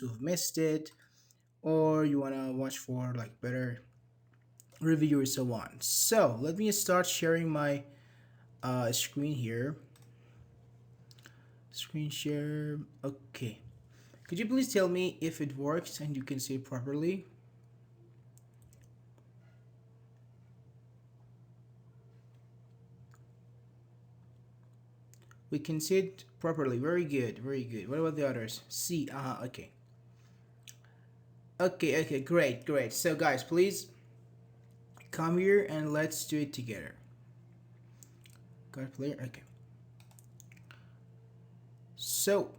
who've missed it, or you want to watch for like better review or so on. So let me start sharing my screen here. Screen share. Okay. Could you please tell me if it works and you can see it properly? We can see it properly. Very good. Very good. What about the others? See. Okay. Okay. Okay. Great. Great. So guys, please come here and let's do it together. Got player. Okay. So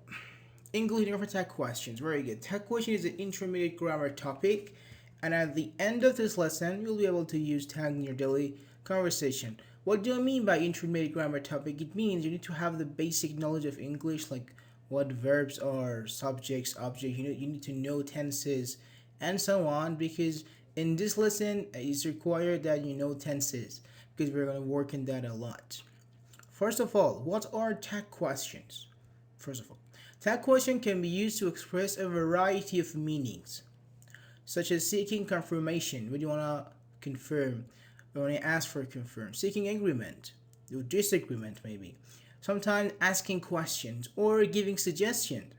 English for tech questions. Very good. Tech question is an intermediate grammar topic, and at the end of this lesson, you'll be able to use tag in your daily conversation. What do I mean by intermediate grammar topic? It means you need to have the basic knowledge of English, like what verbs are, subjects, objects. You need to know tenses, and so on. Because in this lesson, it's required that you know tenses, because we're gonna work in that a lot. First of all, what are tag questions? First of all, tag question can be used to express a variety of meanings, such as seeking confirmation when you want to confirm, or when you ask for confirm, seeking agreement, or disagreement maybe, sometimes asking questions or giving suggestions,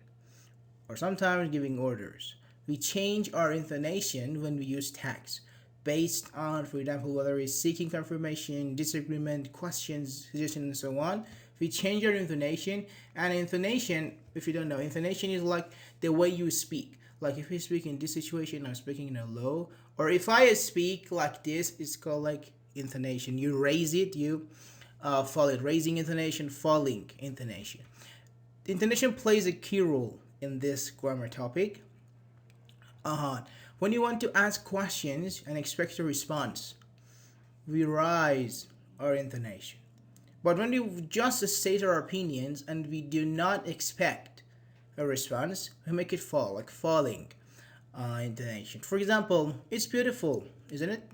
or sometimes giving orders. We change our intonation when we use tags based on, for example, whether it's seeking confirmation, disagreement, questions, suggestions, and so on. We change our intonation, and intonation, if you don't know, intonation is like the way you speak. Like if you speak in this situation, I'm speaking in a low, or if I speak like this, it's called like intonation. You raise it, you fall it, raising intonation, falling intonation. Intonation plays a key role in this grammar topic. When you want to ask questions and expect a response, we rise our intonation. But when we just state our opinions and we do not expect a response, we make it fall, like falling intonation. For example, it's beautiful, isn't it?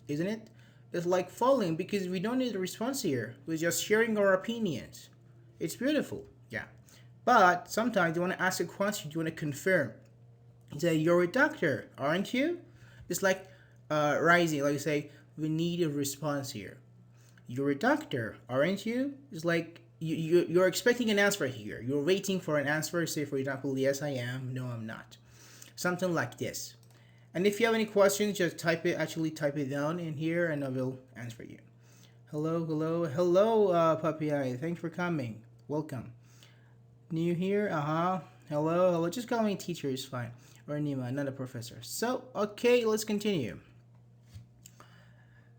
Isn't it? It's like falling because we don't need a response here. We're just sharing our opinions. It's beautiful, yeah. But sometimes you want to ask a question, you want to confirm. You say, you're a doctor, aren't you? It's like rising, like you say, we need a response here. You're a doctor, aren't you? It's like you're expecting an answer here. You're waiting for an answer. Say, for example, yes, I am. No, I'm not. Something like this. And if you have any questions, just type it down in here and I will answer you. Hello, hello, hello, Puppy Eye. Thanks for coming. Welcome. New here? Hello, hello. Just call me teacher, it's fine. Or Nima, not a professor. So, okay, let's continue.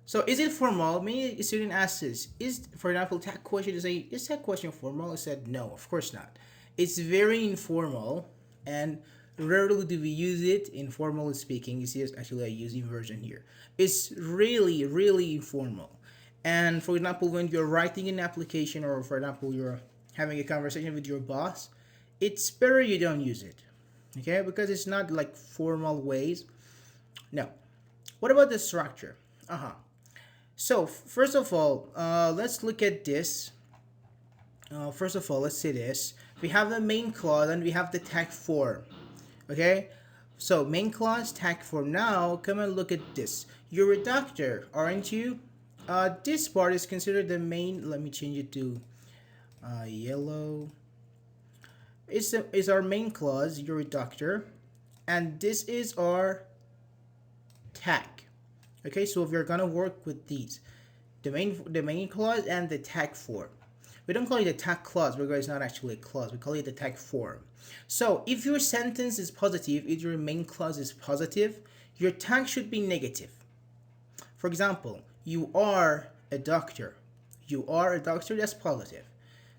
So is it formal? Many student asks this. Is, for example, tag question to say, is tag question formal? I said no, of course not. It's very informal and rarely do we use it in formal speaking. You see it's actually a using version here. It's really, really informal. And for example, when you're writing an application or for example you're having a conversation with your boss, it's better you don't use it. Okay? Because it's not like formal ways. No. What about the structure? So first of all, let's look at this. First of all, let's see this. We have the main clause and we have the tag form. Okay? So main clause, tag form. Now, come and look at this. You're a doctor, aren't you? This part is considered the main. Let me change it to yellow. It's our main clause. You're a doctor, and this is our tag. Okay, so we're gonna work with these, the main clause and the tag form. We don't call it a tag clause because it's not actually a clause. We call it the tag form. So if your sentence is positive, if your main clause is positive, your tag should be negative. For example, you are a doctor. You are a doctor, that's positive.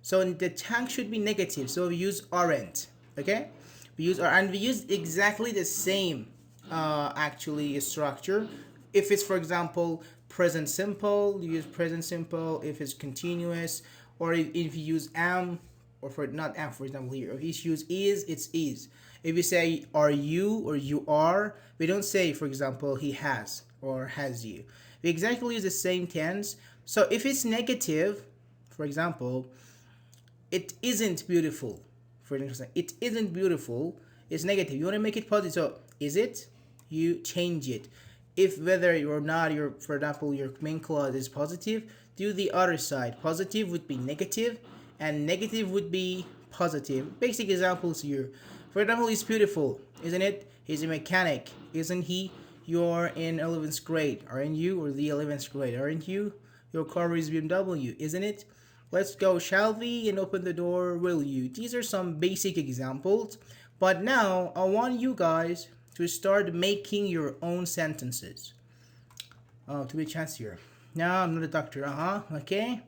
So the tag should be negative. So we use aren't. Okay? We use and we use exactly the same actually structure. If it's for example present simple, you use present simple. If it's continuous, or if you use am, or for not am, for example here, if you use is, it's is. If you say are you or you are, we don't say for example he has or has you. We exactly use the same tense. So if it's negative, for example, it isn't beautiful. For instance, it isn't beautiful. It's negative. You want to make it positive. So is it? You change it. If whether or not your, for example, your main clause is positive, do the other side. Positive would be negative, and negative would be positive. Basic examples here. For example, he's beautiful, isn't it? He's a mechanic, isn't he? You're in 11th grade, aren't you? Or the 11th grade, aren't you? Your car is BMW, isn't it? Let's go, shall we? And open the door, will you? These are some basic examples. But now, I want you guys to start making your own sentences. Oh, to be a chance here. No, I'm not a doctor. Okay.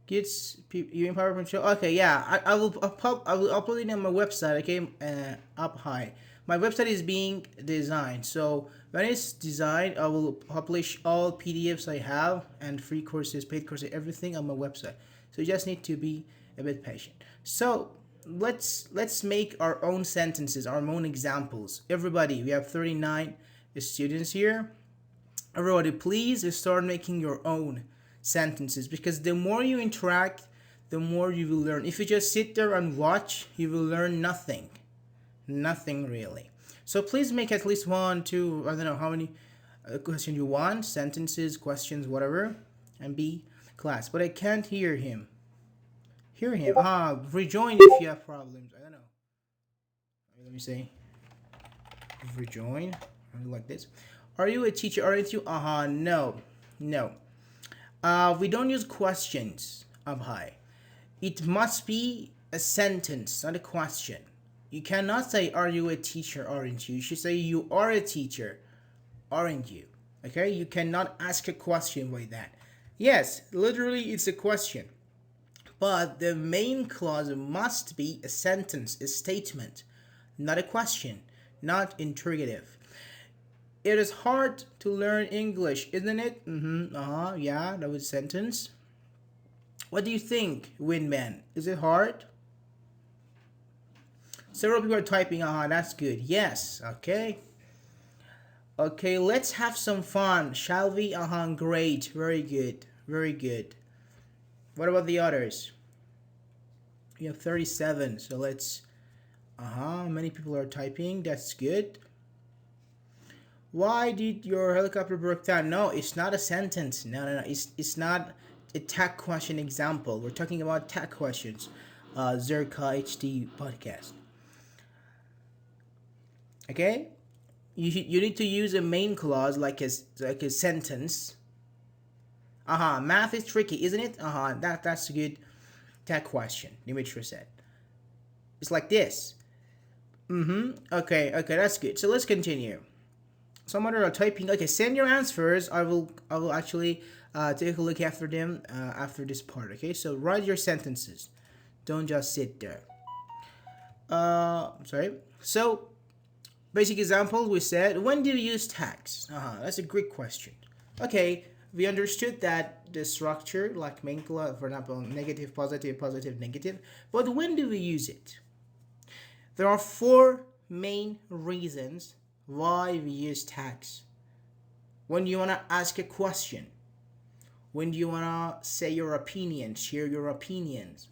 Kids, you empowerment show. Okay, yeah. I will upload it on my website. Okay, up high. My website is being designed, so when it's designed, I will publish all PDFs I have and free courses, paid courses, everything on my website. So you just need to be a bit patient. So let's make our own sentences, our own examples. Everybody, we have 39 students here. Everybody, please start making your own sentences, because the more you interact, the more you will learn. If you just sit there and watch, you will learn nothing. Nothing really. So please make at least 1, 2, I don't know how many questions you want, sentences, questions, whatever, and be class. But I can't hear him. Rejoin if you have problems. I don't know. Let me say. Rejoin. Like this. Are you a teacher? Aren't you? No. We don't use questions up high. It must be a sentence, not a question. You cannot say, are you a teacher, aren't you? You should say, you are a teacher, aren't you? Okay? You cannot ask a question like that. Yes, literally it's a question. But the main clause must be a sentence, a statement, not a question, not interrogative. It is hard to learn English, isn't it? Yeah, that was a sentence. What do you think, Windman? Is it hard? Several people are typing, that's good. Yes, okay. Okay, let's have some fun, shall we? Great, very good, very good. What about the others? We have 37, so let's, many people are typing, that's good. Why did your helicopter break down? No, it's not a sentence. No. It's not a tag question example. We're talking about tag questions. Zerka HD podcast. Okay, you need to use a main clause like a sentence. Math is tricky, isn't it? That's a good tag question. Dimitri said. It's like this. Okay, that's good. So let's continue. Some other are typing. Okay, send your answers. I will actually take a look after them after this part. Okay, so write your sentences. Don't just sit there. Sorry. So basic example, we said, when do you use tags? That's a great question. Okay, we understood that the structure, like main clause, for example, negative, positive, positive, negative. But when do we use it? There are 4 main reasons why we use tags. When you want to ask a question, when you want to say your opinion, share your opinions,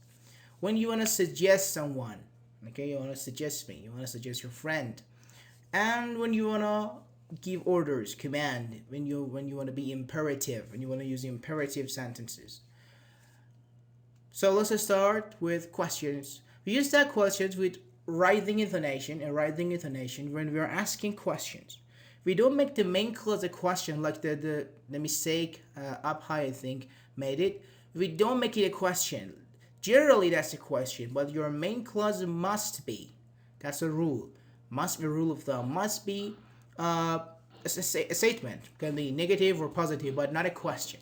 when you want to suggest someone, okay, you want to suggest me, you want to suggest your friend, and when you want to give orders, command, when you want to be imperative, when you want to use imperative sentences. So let's start with questions. We use that questions with rising intonation when we are asking questions. We don't make the main clause a question like the mistake up high, I think, made it. We don't make it a question. Generally, that's a question, but your main clause must be. That's a rule. Must be a rule of thumb. Must be a statement. Can be negative or positive, but not a question.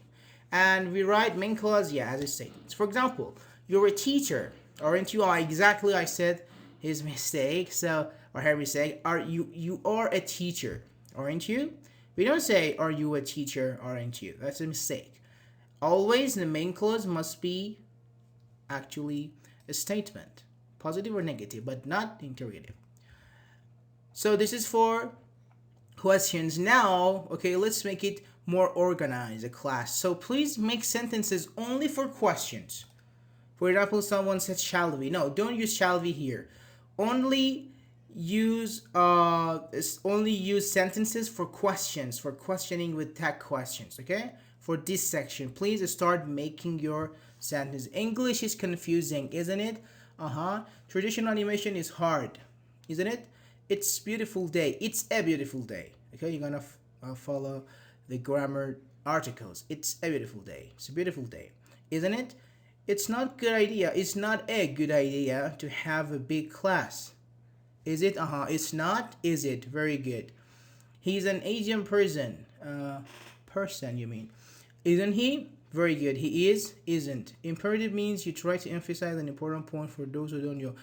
And we write main clause, as a statement. For example, you're a teacher, aren't you? Exactly, I said his mistake, or her mistake. You are a teacher, aren't you? We don't say, are you a teacher, aren't you? That's a mistake. Always the main clause must be actually a statement, positive or negative, but not interrogative. So this is for questions. Now, okay, let's make it more organized, a class. So please make sentences only for questions. For example, someone said, shall we? No, don't use shall we here. Only only use sentences for questions, for questioning with tag questions. Okay, for this section, please start making your sentence. English is confusing, isn't it? Traditional animation is hard, isn't it? It's beautiful day. It's a beautiful day. Okay, you're gonna follow the grammar articles. It's a beautiful day. It's a beautiful day, isn't it? It's not good idea. It's not a good idea to have a big class. Is it? It's not. Is it? Very good. He's an Asian person. Person, you mean? Isn't he? Very good. He is. Isn't. Imperative means you try to emphasize an important point for those who don't know.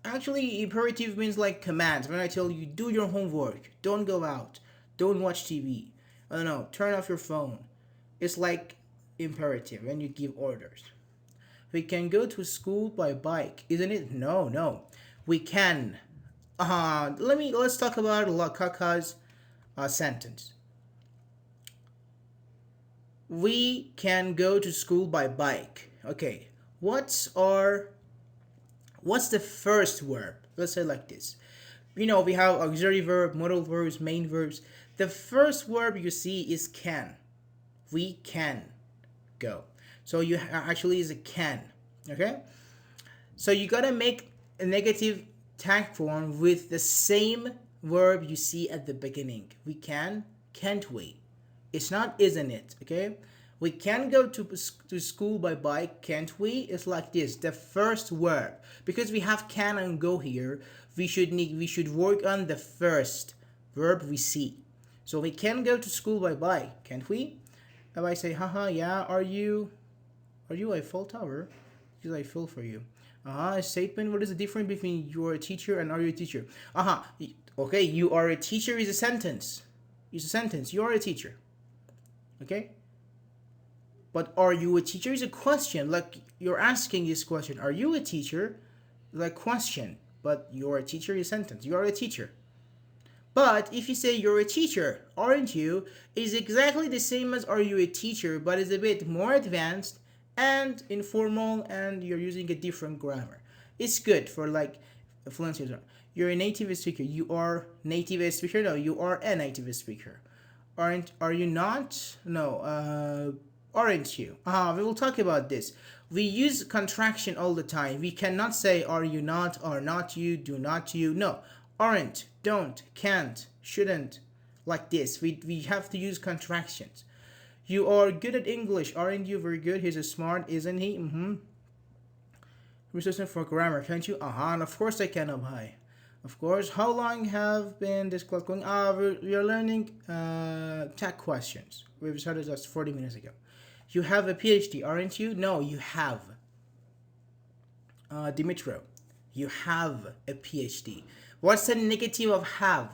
Actually, imperative means like commands. When I tell you, do your homework, don't go out, don't watch TV. I don't know. Turn off your phone. It's like imperative when you give orders. We can go to school by bike, isn't it? No, no. We can. Let's talk about Kaka's sentence. We can go to school by bike. Okay. What's the first verb? Let's say like this. We have auxiliary verb, modal verbs, main verbs. The first verb you see is can. We can go. So you actually is a can. Okay? So you gotta make a negative tag form with the same verb you see at the beginning. We can, can't we? It's not isn't it, okay? We can go to school by bike, can't we? It's like this. The first verb. Because we have can and go here, we should work on the first verb we see. So we can go to school by bike, can't we? If I say, haha, yeah, are you a full tower? Because I feel for you. A statement. What is the difference between you're a teacher and are you a teacher? Okay, you are a teacher is a sentence. It's a sentence. You are a teacher. Okay? But are you a teacher is a question. Like you're asking this question. Are you a teacher? Like question. But you're a teacher is a sentence. You are a teacher. But if you say you're a teacher, aren't you, is exactly the same as are you a teacher, but it's a bit more advanced and informal and you're using a different grammar. It's good for like fluency. You're a native speaker. You are native speaker. No, you are a native speaker. Are you not? No. Aren't you? We will talk about this. We use contraction all the time. We cannot say are you not, are not you, do not you. No. Aren't, don't, can't, shouldn't. Like this. We have to use contractions. You are good at English, aren't you? Very good. He's a smart, isn't he? Resistant for grammar, can't you? And of course I can, Abhay. Of course. How long have been this class going? We're learning tech questions. We've started just 40 minutes ago. You have a PhD, aren't you? No, you have. Dimitro, you have a PhD. What's the negative of have?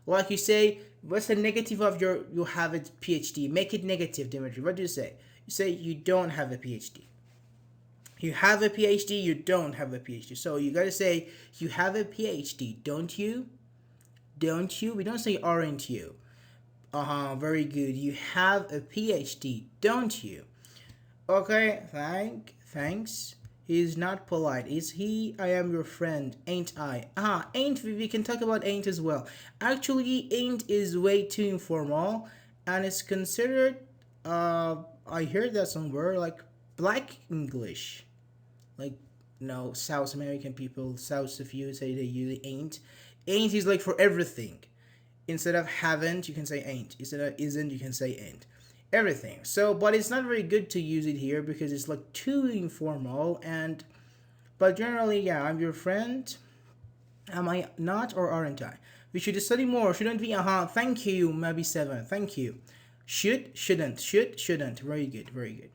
Like you say, what's the negative of you have a PhD? Make it negative, Dimitri. What do you say? You say you don't have a PhD. You have a PhD, you don't have a PhD. So you gotta say you have a PhD, don't you? Don't you? We don't say aren't you. Very good. You have a PhD, don't you? Okay, thanks. He's not polite, is he? I am your friend, ain't I? Ain't we can talk about ain't as well. Actually, ain't is way too informal, and it's considered. I heard that somewhere like black English, like no South American people, South of you say they use ain't. Ain't is like for everything. Instead of haven't, you can say ain't. Instead of isn't, you can say ain't. Everything. So, but it's not very good to use it here because it's like too informal but generally, yeah, I'm your friend. Am I not or aren't I? We should study more, shouldn't we? Thank you, maybe 7. Thank you. Shouldn't. Shouldn't. Very good, very good.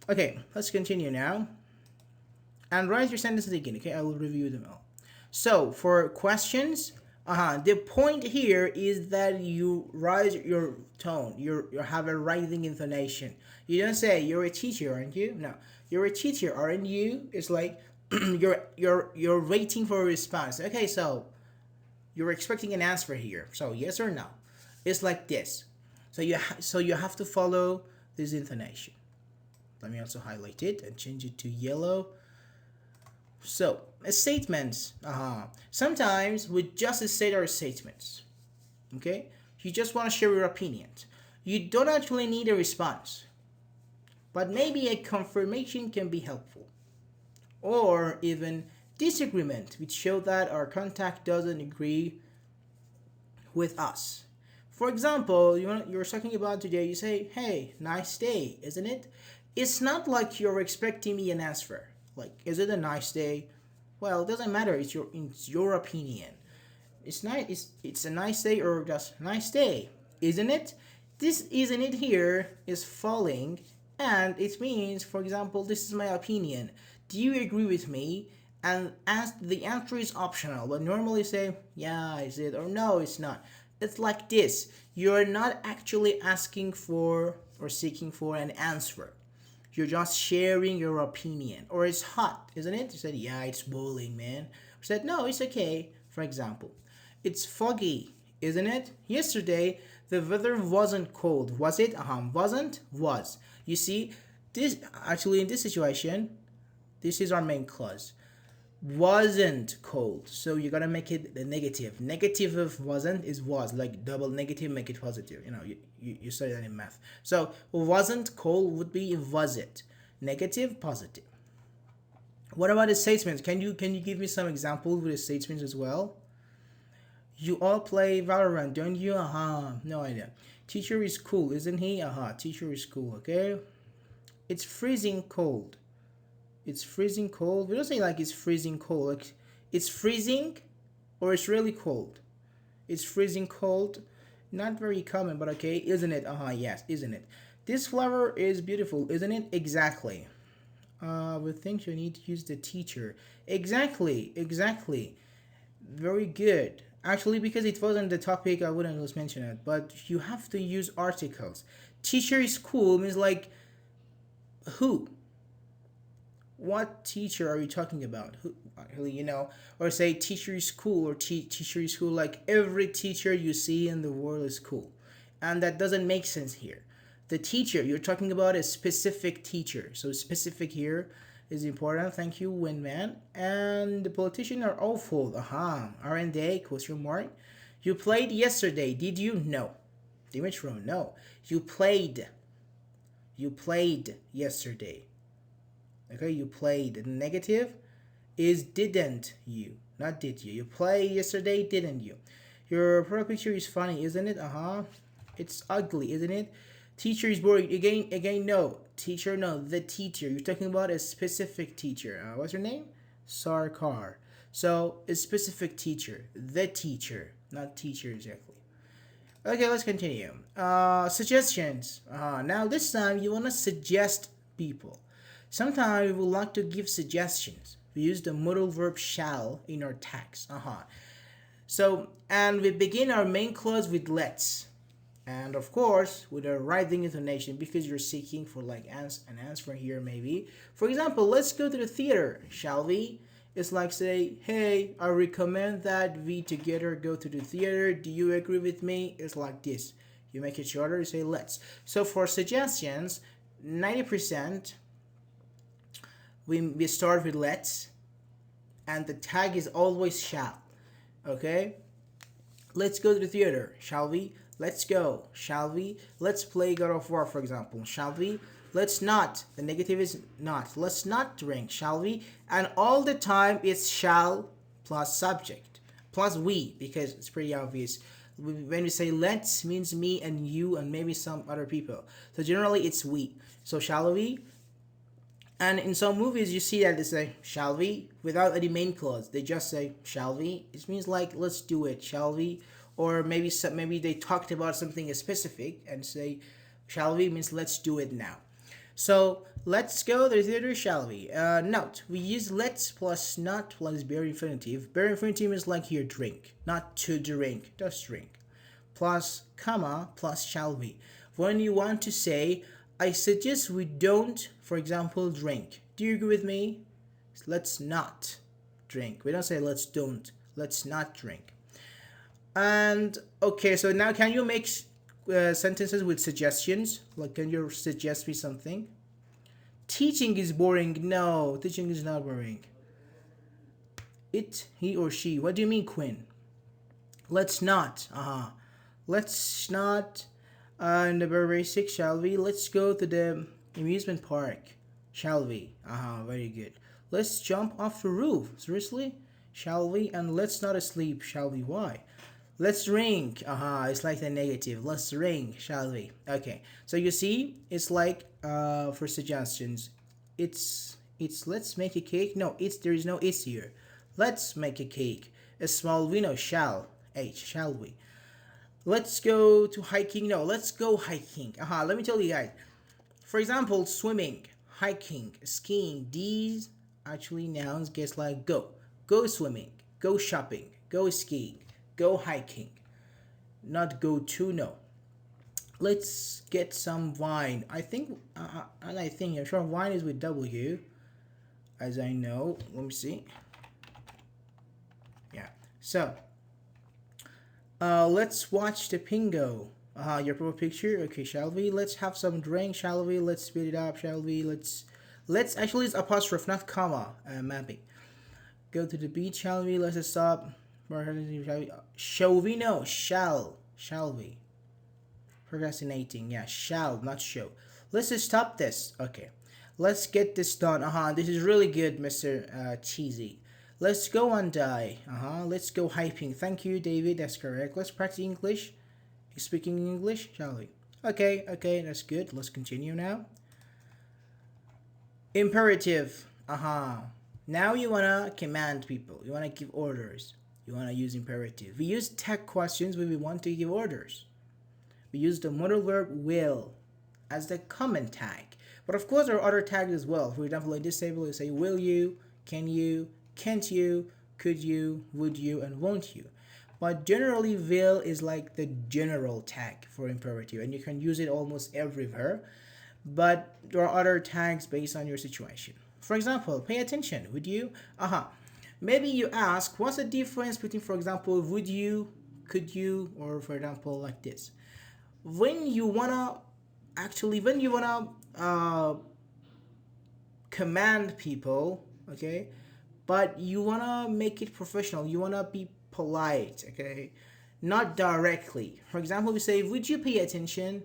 Okay, let's continue now. And write your sentences again, okay? I will review them all. So, for questions, the point here is that you rise your tone. You have a rising intonation. You don't say you're a teacher, aren't you? No, you're a teacher, aren't you? It's like you're waiting for a response. Okay, so you're expecting an answer here. So yes or no. It's like this. So you have to follow this intonation. Let me also highlight it and change it to yellow. So, statements. Sometimes we just state our statements. Okay? You just want to share your opinions. You don't actually need a response, but maybe a confirmation can be helpful. Or even disagreement, which show that our contact doesn't agree with us. For example, you're talking about today, you say, hey, nice day, isn't it? It's not like you're expecting me an answer. Like, is it a nice day? Well, it doesn't matter, it's your opinion. It's nice, it's a nice day or just nice day, isn't it? This isn't it here is falling, and it means, for example, this is my opinion. Do you agree with me? And as the answer is optional, but normally say, yeah, is it, or no, it's not. It's like this. You're not actually asking for or seeking for an answer. You're just sharing your opinion. Or it's hot, isn't it? You said, yeah, it's boiling, man. Or said, no, it's okay, for example. It's foggy, isn't it? Yesterday, the weather wasn't cold. Was it? Wasn't? Was. You see, this actually in this situation, this is our main clause. Wasn't cold. So you gotta make it the negative. Negative of wasn't is was. Like double negative, make it positive. You study that in math. So wasn't cold would be was it. Negative, positive. What about the statements? Can you give me some examples with the statements as well? You all play Valorant, don't you? No idea. Teacher is cool, isn't he? Teacher is cool, okay? It's freezing cold. It's freezing cold. We don't say like it's freezing cold. Like it's freezing or it's really cold. It's freezing cold. Not very common, but okay, isn't it? Yes, isn't it? This flower is beautiful, isn't it? Exactly. We think you need to use the teacher. Exactly, exactly. Very good. Actually, because it wasn't the topic, I wouldn't just mention it. But you have to use articles. Teacher is cool means like who? What teacher are you talking about? Who? Actually, or say teacher is cool or teacher is cool. Like every teacher you see in the world is cool, and that doesn't make sense here. The teacher you're talking about is specific teacher. So specific here is important. Thank you, Winman. And the politicians are awful. Aren't they? Question mark. You played yesterday. Did you? No. Damage room. No. You played. You played yesterday. Okay, you played. The negative is didn't you, not did you. You played yesterday, didn't you? Your profile picture is funny, isn't it? It's ugly, isn't it? Teacher is boring. Again, no. Teacher, no. The teacher. You're talking about a specific teacher. What's your name? Sarkar. So, a specific teacher. The teacher. Not teacher exactly. Okay, let's continue. Suggestions. Now, this time, you want to suggest people. Sometimes we would like to give suggestions. We use the modal verb shall in our text. So, and we begin our main clause with let's. And of course, with a writing intonation because you're seeking for like an answer here maybe. For example, let's go to the theater, shall we? It's like say, hey, I recommend that we together go to the theater. Do you agree with me? It's like this. You make it shorter, you say let's. So for suggestions, 90%, we start with let's. And the tag is always shall. Okay? Let's go to the theater, shall we? Let's go, shall we? Let's play God of War, for example, shall we? Let's not. The negative is not. Let's not drink, shall we? And all the time it's shall plus subject plus we, because it's pretty obvious. When we say let's means me and you and maybe some other people. So generally it's we. So shall we? And in some movies, you see that they say, shall we? Without any main clause. They just say, shall we? It means like, let's do it, shall we? Or maybe they talked about something specific and say, shall we? Means let's do it now. So, let's go to the theater, shall we? Note, we use let's plus not plus bare infinitive. Bare infinitive is like here, drink. Not to drink, just drink. Plus, comma, plus shall we. When you want to say, I suggest we don't, for example, drink. Do you agree with me? Let's not drink. We don't say let's don't. Let's not drink. And okay, so now can you make sentences with suggestions? Like, can you suggest me something? Teaching is boring. No, teaching is not boring. It, he or she. What do you mean, Quinn? Let's not. Let's not. In the very basic, shall we? Let's go to the amusement park. Shall we? Very good. Let's jump off the roof. Seriously? Shall we? And let's not sleep. Shall we? Why? Let's ring. It's like the negative. Let's ring. Shall we? Okay. So you see, it's like for suggestions. It's let's make a cake. No, it's there is no it's here. Let's make a cake. A small we know shall. Shall we? Let's go to hiking. No, let's go hiking. Let me tell you guys. For example, swimming, hiking, skiing. These actually nouns gets like go. Go swimming, go shopping, go skiing, go hiking. Not go to, no. Let's get some wine. I'm sure wine is with W, as I know. Let me see. Yeah. So, let's watch the pingo. Your profile picture. Okay, shall we? Let's have some drink. Shall we? Let's speed it up. Shall we? Let's actually it's apostrophe, not comma. Mapping. Go to the beach. Shall we? Let's stop. Shall we? No. Shall we? Procrastinating. Yeah. Shall, not show. Let's just stop this. Okay. Let's get this done. This is really good, Mr. Cheesy. Let's go and die. Let's go hyping. Thank you, David. That's correct. Let's practice English. Speaking English, shall we? Okay, that's good. Let's continue now. Imperative. Now you wanna command people. You wanna give orders. You wanna use imperative. We use tag questions when we want to give orders. We use the modal verb will as the common tag. But of course, there are other tags as well. For example, like disable, you say will you, can you, can't you, could you, would you, and won't you. But generally, will is like the general tag for imperative, and you can use it almost everywhere. But there are other tags based on your situation. For example, pay attention. Would you? Maybe you ask, what's the difference between, for example, would you, could you, or for example, like this. When you wanna command people, okay, but you wanna make it professional. You wanna be polite, okay, not directly. For example, we say, would you pay attention?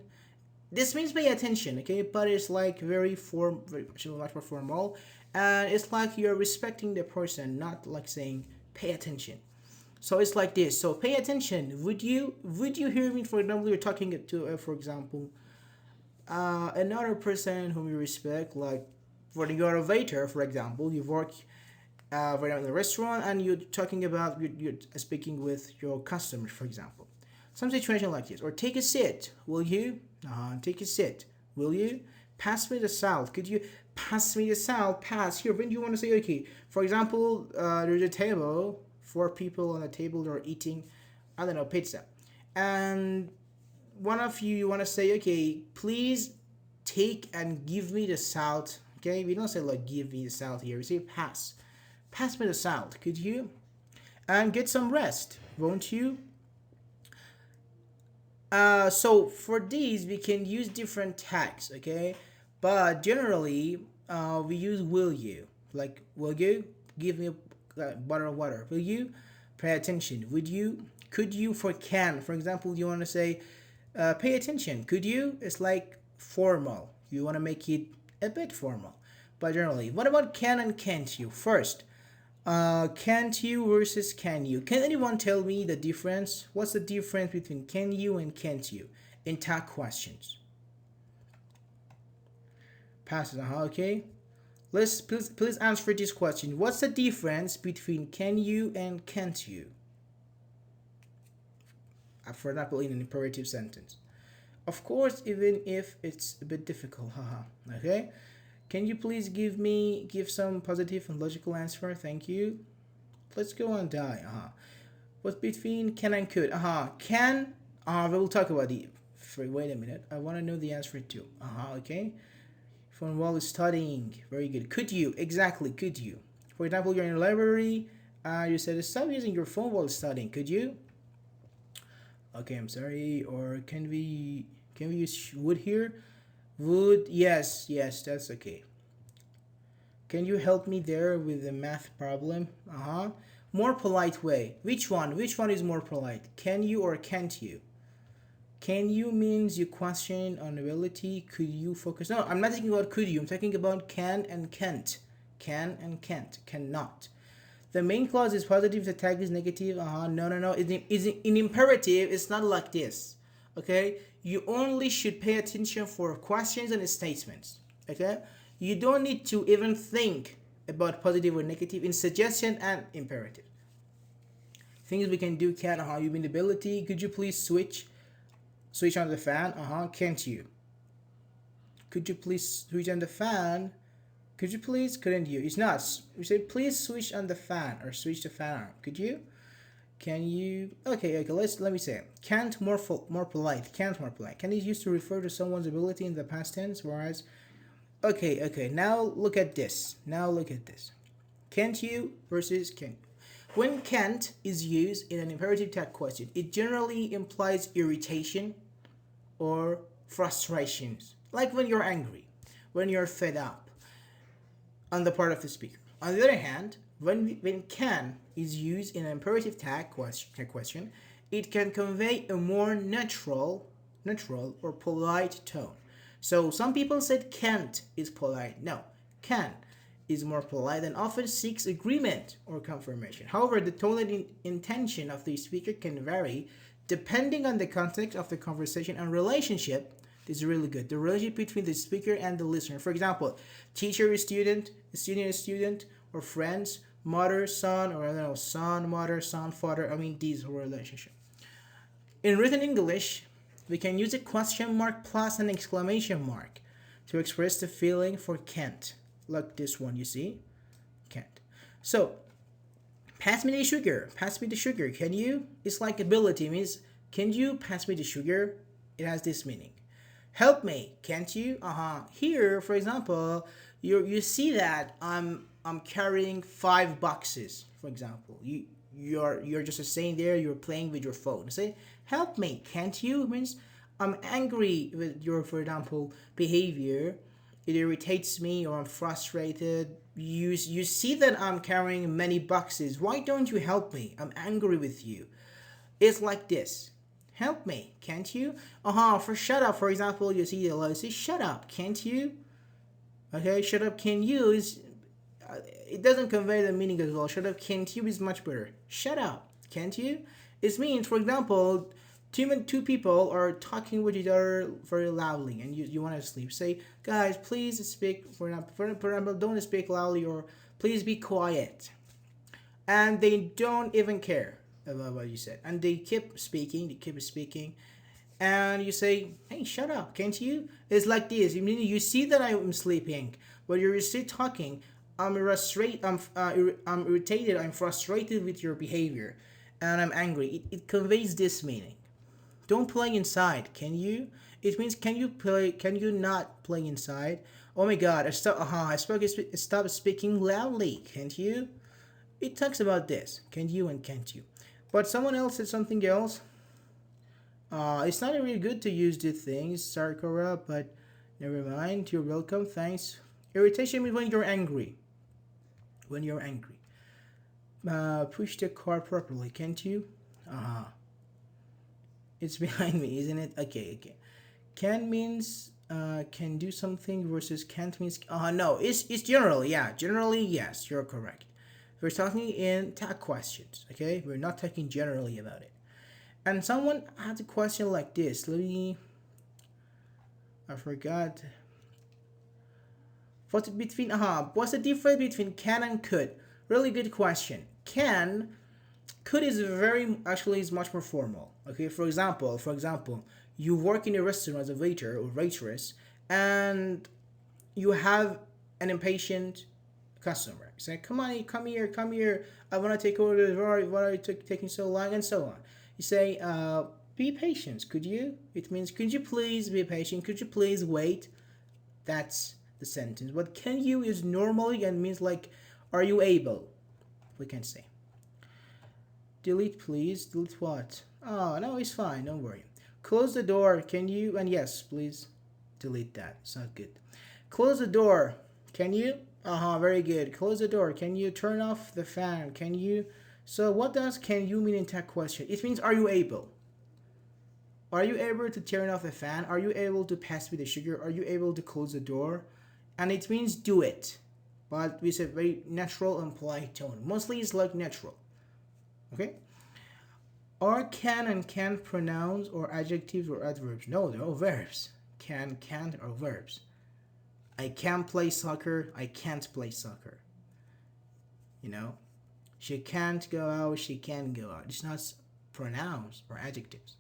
This means pay attention, okay, but it's like very much more formal, and it's like you're respecting the person, not like saying pay attention. So it's like this. So pay attention. Would you hear me? For example, you're talking to for example another person whom you respect, like when you're a waiter, for example, you work when you're in the restaurant and you're talking about you're speaking with your customers, for example. Some situation like this. Or take a seat, will you? Take a seat, will you? Pass me the salt. Could you pass me the salt? Pass here. When do you want to say okay? For example, there's a table, 4 people on a table that are eating, I don't know, pizza, and one of you want to say okay, please take and give me the salt. Okay, we don't say like give me the salt here. We say pass me the salt, could you? And get some rest, won't you? So for these we can use different tags, okay? But generally, we use will you. Like, will you give me a bottle of water? Will you pay attention? Would you? Could you? For can. For example, you want to say, pay attention. Could you? It's like formal. You want to make it a bit formal. But generally, what about can and can't you? First, can't you versus can you? Can anyone tell me the difference? What's the difference between can you and can't you in tag questions? Passes, okay. Let's please answer this question. What's the difference between can you and can't you? For example, in an imperative sentence. Of course, even if it's a bit difficult, okay. Can you please give some positive and logical answer? Thank you. Let's go and die. What's between can and could? Can. We will talk about the. Wait a minute. I want to know the answer too. Okay. From while studying. Very good. Could you? Exactly. Could you? For example, you're in a library. You said stop using your phone while studying. Could you? Okay, I'm sorry. Or can we use would here? Would, yes, that's okay. Can you help me there with the math problem? More polite way. Which one? Which one is more polite? Can you or can't you? Can you means you question on ability. Could you focus? No, I'm not talking about could you. I'm talking about can and can't. Can and can't. Cannot. The main clause is positive. The tag is negative. No, no, no. In imperative, it's not like this. Okay? You only should pay attention for questions and statements. Okay? You don't need to even think about positive or negative in suggestion and imperative. Things we can do can. You mean ability. Could you please switch on the fan? Can't you? Could you please switch on the fan? Could you please? Couldn't you? It's not. We say please switch on the fan or switch the fan on. Could you? Can you? Okay. Let me say. Can't more polite. Can't more polite. Can is used to refer to someone's ability in the past tense, whereas. Okay. Now look at this. Can't you versus can. When can't is used in an imperative tag question, it generally implies irritation or frustrations, like when you're angry, when you're fed up, on the part of the speaker. On the other hand, when can is used in an imperative tag question, it can convey a more natural or polite tone. So some people said can't is polite. No, can is more polite and often seeks agreement or confirmation. However, the tone and intention of the speaker can vary depending on the context of the conversation and relationship. This is really good. The relationship between the speaker and the listener. For example, teacher is student, student is student, or friends, mother, son, or I don't know, son, mother, son, father. I mean, these relationship. In written English, we can use a question mark plus an exclamation mark to express the feeling for can't. Like this one, you see? Can't. So, pass me the sugar. Pass me the sugar. Can you? It's like ability. It means, can you pass me the sugar? It has this meaning. Help me. Can't you? Here, for example, you see that I'm carrying 5 boxes. For example, you're just saying there. You're playing with your phone. Say, help me. Can't you? It means I'm angry with your, for example, behavior. It irritates me or I'm frustrated. You see that I'm carrying many boxes. Why don't you help me? I'm angry with you. It's like this. Help me, can't you? For shut up, for example, you see the say shut up, can't you? Okay, shut up, can you is it doesn't convey the meaning as well. Shut up, can't you is much better. Shut up, can't you? It means, for example, two people are talking with each other very loudly and you want to sleep. Say, guys, please speak, for example, don't speak loudly or please be quiet. And they don't even care about what you said. And they keep speaking, and you say, hey, shut up, can't you? It's like this. You see that I'm sleeping, but you're still talking. I'm irritated, I'm frustrated with your behavior, and I'm angry. It conveys this meaning. Don't play inside, can you? It means can you not play inside? Oh my god, stop speaking loudly, can't you? It talks about this, can you and can't you? But someone else said something else. It's not really good to use these things, Sarkora, but never mind. You're welcome, thanks. Irritation means when you're angry. When you're angry. Push the car properly, can't you? It's behind me, isn't it? Okay. Can means can do something versus can't means no. It's generally, yeah. Generally, yes, you're correct. We're talking in tag questions, okay? We're not talking generally about it. And someone had a question like this. I forgot. What's the difference between can and could? Really good question. Could is much more formal. Okay, for example, you work in a restaurant as a waiter or waitress, and you have an impatient customer. You say, come here. I want to take order. Why are you taking so long? And so on. You say, be patient. Could you? It means, could you please be patient? Could you please wait? That's the sentence. But can you is normally and means like, are you able? We can say. Delete, please. Delete what? Oh, no, it's fine. Don't worry. Close the door. Can you? And yes, please. Delete that. It's not good. Close the door. Can you? Very good. Close the door. Can you turn off the fan? Can you So what does can you mean in tag question? It means are you able? Are you able to turn off the fan? Are you able to pass me the sugar? Are you able to close the door? And it means do it, but with a very natural and polite tone. Mostly it's like natural. Okay? Are can and can't pronouns or adjectives or adverbs? No, they're all verbs. Can, can't are verbs. I can play soccer. I can't play soccer. You know? She can't go out. She can go out. It's not pronouns or adjectives.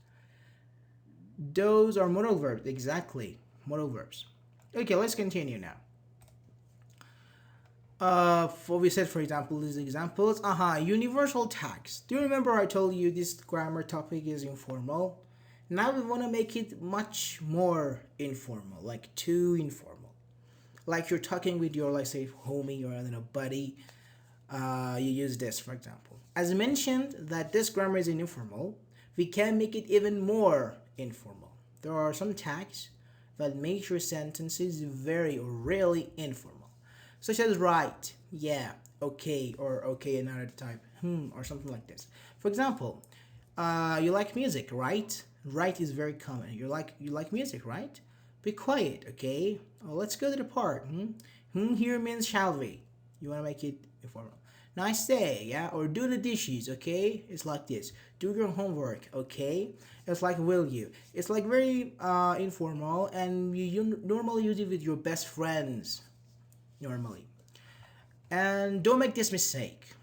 Those are modal verbs. Exactly. Modal verbs. Okay, let's continue now. What we said, for example, these examples. Universal tags. Do you remember I told you this grammar topic is informal? Now we want to make it much more informal, like too informal. Like you're talking with your, like, say, homie or, I don't know, buddy. You use this, for example. As mentioned that this grammar is informal, we can make it even more informal. There are some tags that make your sentences very or really informal. Such as right, yeah, okay, or okay another type, or something like this. For example, you like music, right? Right is very common. You like music, right? Be quiet, okay? Well, let's go to the part. Here means shall we. You want to make it informal. Nice day, yeah? Or do the dishes, okay? It's like this. Do your homework, okay? It's like will you. It's like very informal, and you normally use it with your best friends. Normally. And don't make this mistake.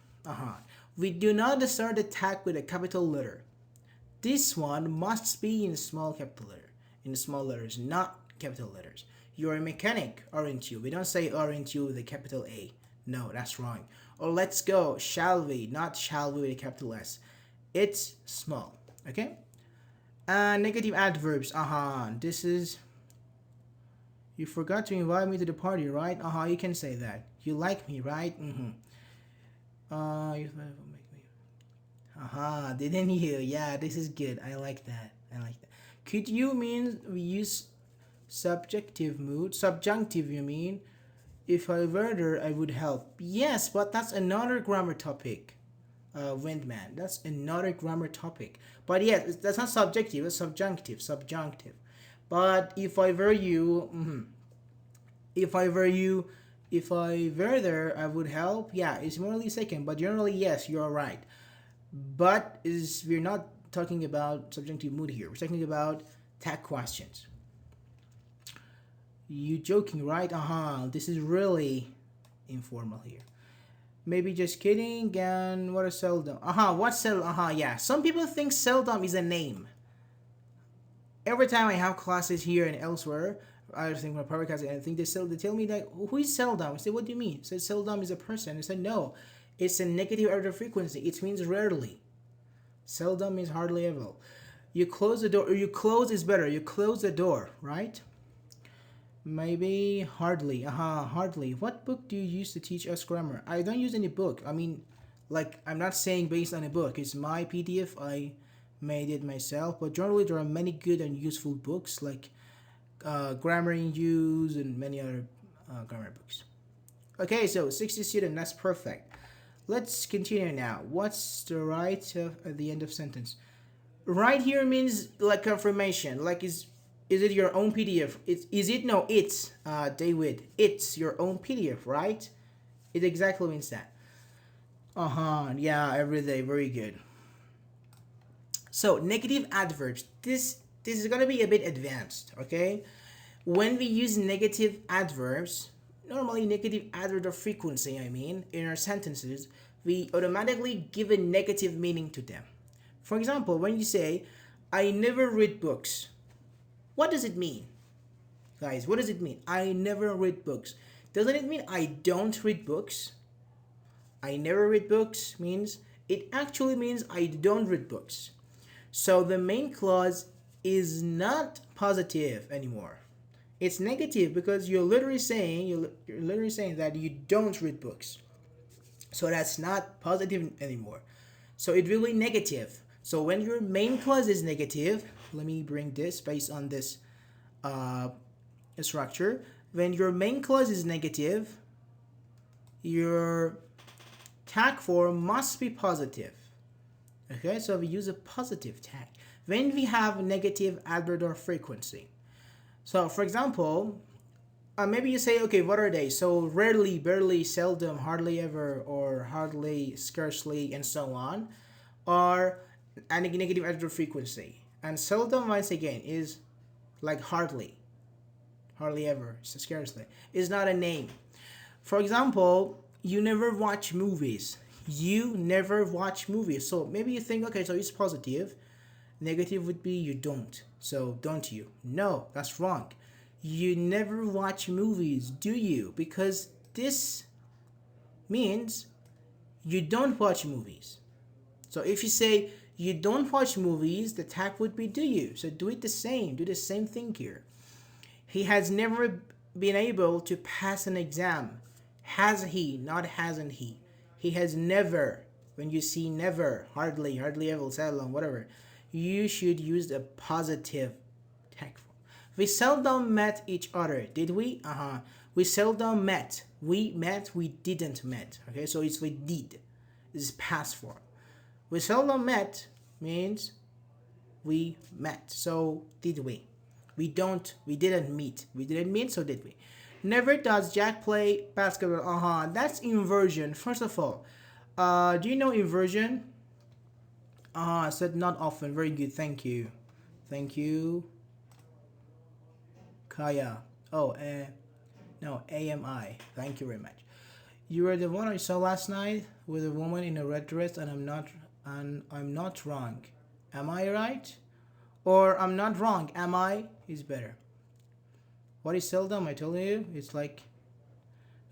We do not start the tag with a capital letter. This one must be in small capital letter. In small letters, not capital letters. You're a mechanic, aren't you? We don't say aren't you with a capital A. No, that's wrong. Or let's go, shall we, not shall we with a capital S. It's small. Okay? Negative adverbs. This is you forgot to invite me to the party, right? You can say that. You like me, right? Didn't you? Yeah, this is good. I like that. Could you mean we use subjective mood? Subjunctive, you mean? If I were there, I would help. Yes, but that's another grammar topic. Windman. That's another grammar topic. But yes, that's not subjective, it's subjunctive. But if I were you, if I were there, I would help. Yeah, it's morally second, but generally, yes, you're right. But we're not talking about subjunctive mood here. We're talking about tag questions. You joking, right? This is really informal here. Maybe just kidding. And what is seldom? What's seldom? Yeah. Some people think seldom is a name. Every time I have classes here and elsewhere, I think my private class, and I think they tell me that who is seldom? I say, what do you mean? I said seldom is a person. I said no, it's a negative order frequency. It means rarely. Seldom means hardly ever. You close the door, or you close is better. You close the door, right? Maybe hardly. Hardly. What book do you use to teach us grammar? I don't use any book. I mean, like, I'm not saying based on a book. It's my PDF. I made it myself. But generally, there are many good and useful books like Grammar in Use and many other grammar books. Okay, so 60 students. That's perfect. Let's continue now. What's the right at the end of sentence? Right here means like confirmation. Like is it your own PDF? It's David. It's your own PDF, right? It exactly means that. Yeah, every day. Very good. So negative adverbs. This is gonna be a bit advanced, okay? When we use negative adverbs, normally negative adverb of frequency, in our sentences, we automatically give a negative meaning to them. For example, when you say, I never read books, what does it mean? Guys, what does it mean? I never read books. Doesn't it mean I don't read books? I never read books means, it actually means I don't read books. So the main clause is not positive anymore. It's negative because you're literally saying that you don't read books. So that's not positive anymore. So it will be negative. So when your main clause is negative, let me bring this based on this structure. When your main clause is negative, your tag form must be positive. Okay, so we use a positive tag. When we have negative Alberdor frequency. So for example, maybe you say, okay, what are they? So rarely, barely, seldom, hardly ever, or hardly, scarcely, and so on, are a negative Alberdor frequency. And seldom, once again, is like hardly, hardly ever, so scarcely, is not a name. For example, you never watch movies. You never watch movies. So maybe you think, okay, so it's positive. Negative would be you don't. So don't you? No, that's wrong. You never watch movies, do you? Because this means you don't watch movies. So if you say you don't watch movies, the tag would be do you. So do it the same. Do the same thing here. He has never been able to pass an exam. Has he, not hasn't he. He has never. When you see never, hardly, hardly ever, seldom, whatever, you should use the positive tag form. We seldom met each other, did we? We seldom met. We met, we didn't met. Okay, so it's we did. This is past form. We seldom met means we met. So did we? We didn't meet. We didn't meet, so did we? Never does Jack play basketball. That's inversion. First of all, do you know inversion? Said not often. Very good. Thank you. Thank you. Kaya. Oh, no, AMI. Thank you very much. You were the one I saw last night with a woman in a red dress, and I'm not wrong. Am I right? Or I'm not wrong. Am I? Is better. What is seldom? I told you. It's like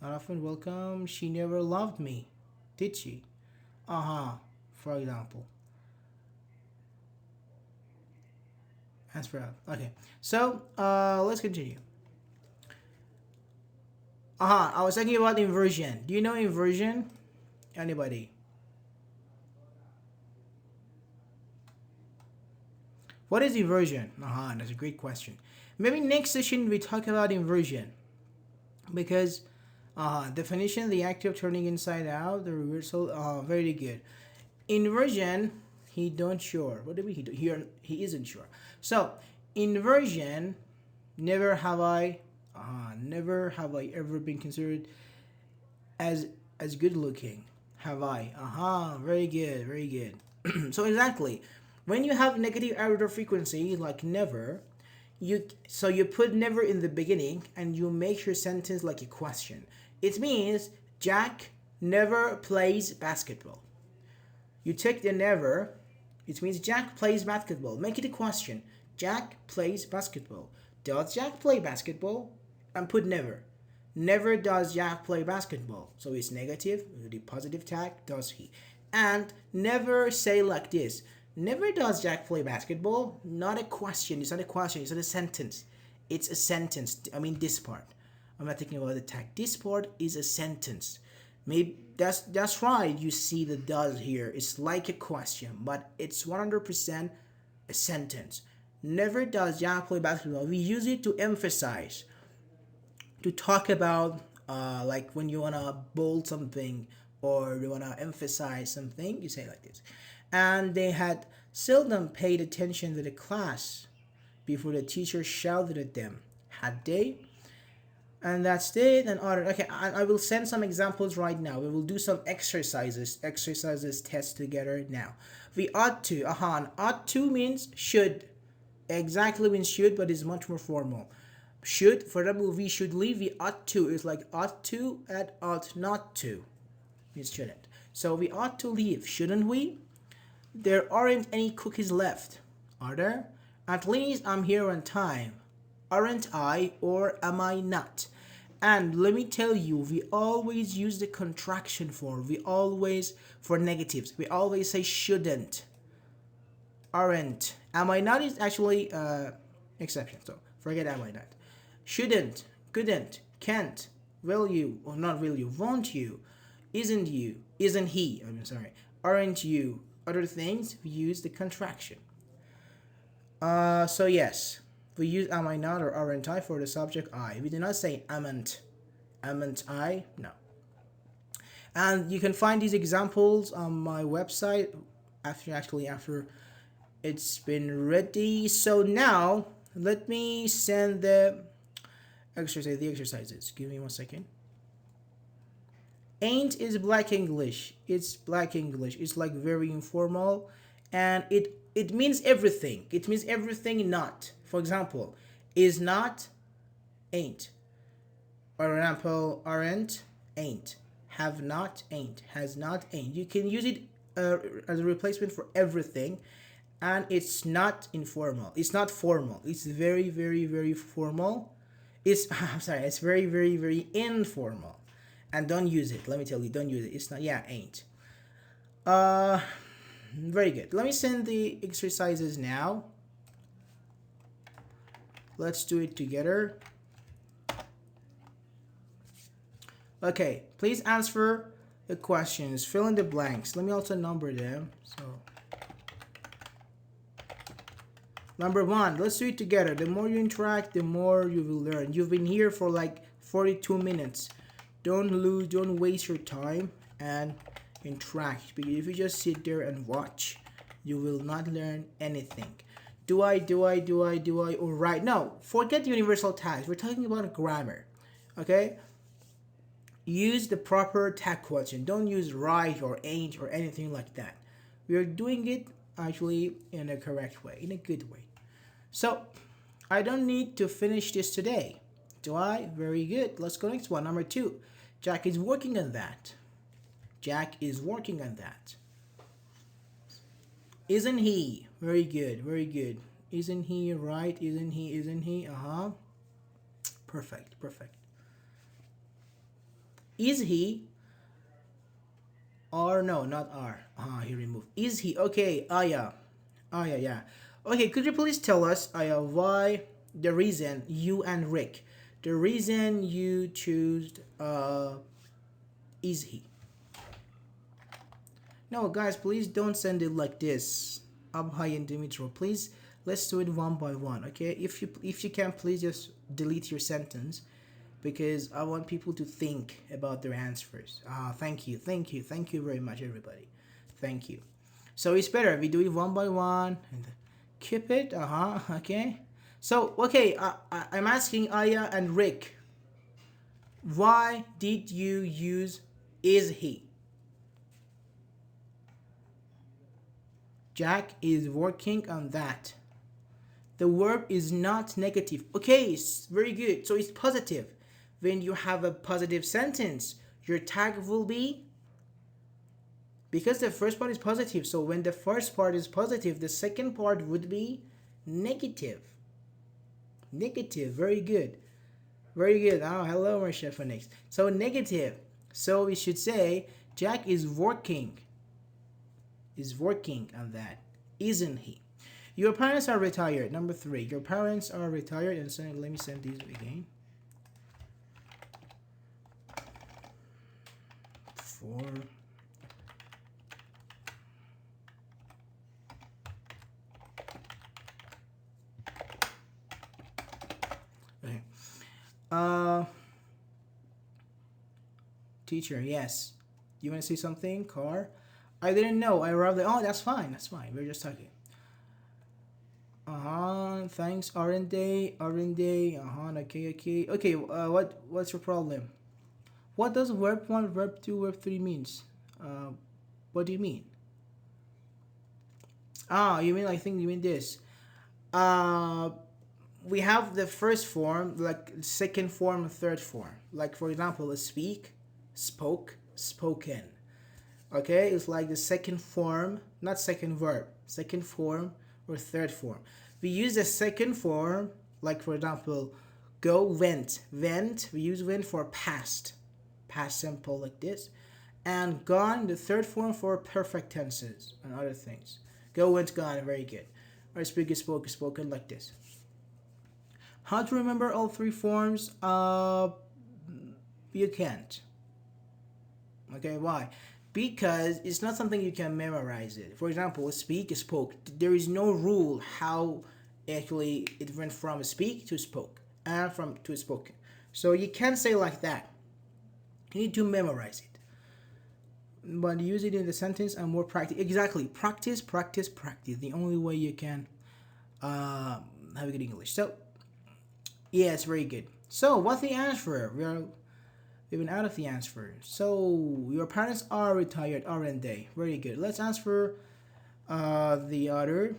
not often. Welcome. She never loved me, did she? For example. As for okay. So let's continue. I was talking about inversion. Do you know inversion? Anybody? What is inversion? That's a great question. Maybe next session we talk about inversion, because definition, the act of turning inside out, the reversal. Very good. Inversion, he don't sure. What do we he isn't sure. So inversion, never have I ever been considered as good looking. Have I? Very good, very good. So exactly, when you have negative Alberdor frequency like never, you put never in the beginning and you make your sentence like a question. It means Jack never plays basketball. You take the never, it means Jack plays basketball. Make it a question. Jack plays basketball. Does Jack play basketball? And put never. Never does Jack play basketball. So it's negative. The positive tag, does he. And never say like this. Never does Jack play basketball. Not a question. It's not a question. It's not a sentence. It's a sentence. I mean this part. I'm not thinking about the tag. This part is a sentence. Maybe that's right. You see the does here. It's like a question, but it's 100% a sentence. Never does Jack play basketball. We use it to emphasize, to talk about, like when you wanna bold something or you wanna emphasize something, you say like this. And they had seldom paid attention to the class before the teacher shouted at them. Had they? And that's it. And other. Okay, I will send some examples right now. We will do some exercises test together now. We ought to. Ought to means should. Exactly means should, but is much more formal. Should, for example, we should leave. We ought to is like ought to and ought not to. It shouldn't. So we ought to leave, shouldn't we? There aren't any cookies left, are there? At least I'm here on time. Aren't I, or am I not? And let me tell you, we always use the contraction form. We always, for negatives, we always say shouldn't. Aren't. Am I not is actually exception. So forget am I not. Shouldn't, couldn't, can't, will you, or not will you, won't you, isn't he, sorry, aren't you, other things, we use the contraction. So yes, we use am I not or aren't I for the subject I. We do not say amn't I, no. And you can find these examples on my website, after it's been ready. So now let me send the exercises. Give me 1 second. Ain't is black English. It's black English. It's like very informal, and it means everything. It means everything not. For example, is not, ain't. For example, aren't, ain't. Have not, ain't. Has not, ain't. You can use it as a replacement for everything, and it's not informal. It's not formal. It's very, very, very formal. It's I'm sorry. It's very, very, very informal, and don't use it. Let me tell you, don't use it. It's not. Yeah, ain't. Uh, Very good. Let me send the exercises now. Let's do it together. Okay, please answer the questions. Fill in the blanks. Let me also number them. So, number 1, let's do it together. The more you interact, the more you will learn. You've been here for like 42 minutes. Don't waste your time and interact. Because if you just sit there and watch, you will not learn anything. Do I, or right? No, forget universal tags. We're talking about grammar. Okay? Use the proper tag question. Don't use right or ain't or anything like that. We are doing it actually in a correct way, in a good way. So, I don't need to finish this today. Do I? Very good. Let's go next one. Number 2. Jack is working on that. Jack is working on that. Isn't he? Very good. Very good. Isn't he right? Isn't he? Isn't he? Uh-huh. Perfect. Perfect. Is he? Or no, not are. He removed. Is he? Okay. Yeah. Yeah, yeah. Okay, could you please tell us, why the reason you and Rick, the reason you choose is he? No, guys, please don't send it like this. Abhay and Dimitro, please let's do it one by one, okay? If you can, please just delete your sentence because I want people to think about their answers. Thank you very much, everybody. Thank you. So it's better we do it one by one and keep it. Okay. So okay, I'm asking Aya and Rick. Why did you use is he? Jack is working on that. The verb is not negative. Okay, it's very good. So it's positive. When you have a positive sentence, your tag will be, because the first part is positive, so when the first part is positive, the second part would be negative. Negative, very good. Very good. Oh, hello, Marcia Phoenix. So negative. So we should say, Jack is working on that, isn't he? Your parents are retired. Number 3, your parents are retired. And so let me send these again. 4. Okay. Teacher, yes. You want to say something? Car? I didn't know. I arrived. Oh, that's fine. That's fine. We're just talking. Thanks. Aren't they? Okay. What's your problem? What does verb 1, verb 2, verb 3 means? What do you mean? You mean, I think you mean this. We have the first form, like second form, third form. Like for example, speak, spoke, spoken. Okay, it's like the second form, not second verb, second form or third form. We use the second form, like for example, go, went. Went, we use went for past simple like this. And gone, the third form for perfect tenses and other things. Go, went, gone, very good. Or speak, spoke, spoken like this. How to remember all 3 forms? You can't. Okay, why? Because it's not something you can memorize it. For example, speak, spoke. There is no rule how actually it went from speak to spoke and from to spoken. So you can't say like that. You need to memorize it. but use it in the sentence and more practice. Exactly, practice, practice, practice. The only way you can have a good English. So yes, very good. So what's the answer? We've been out of the answer. So your parents are retired, aren't they? Very good. Let's answer the other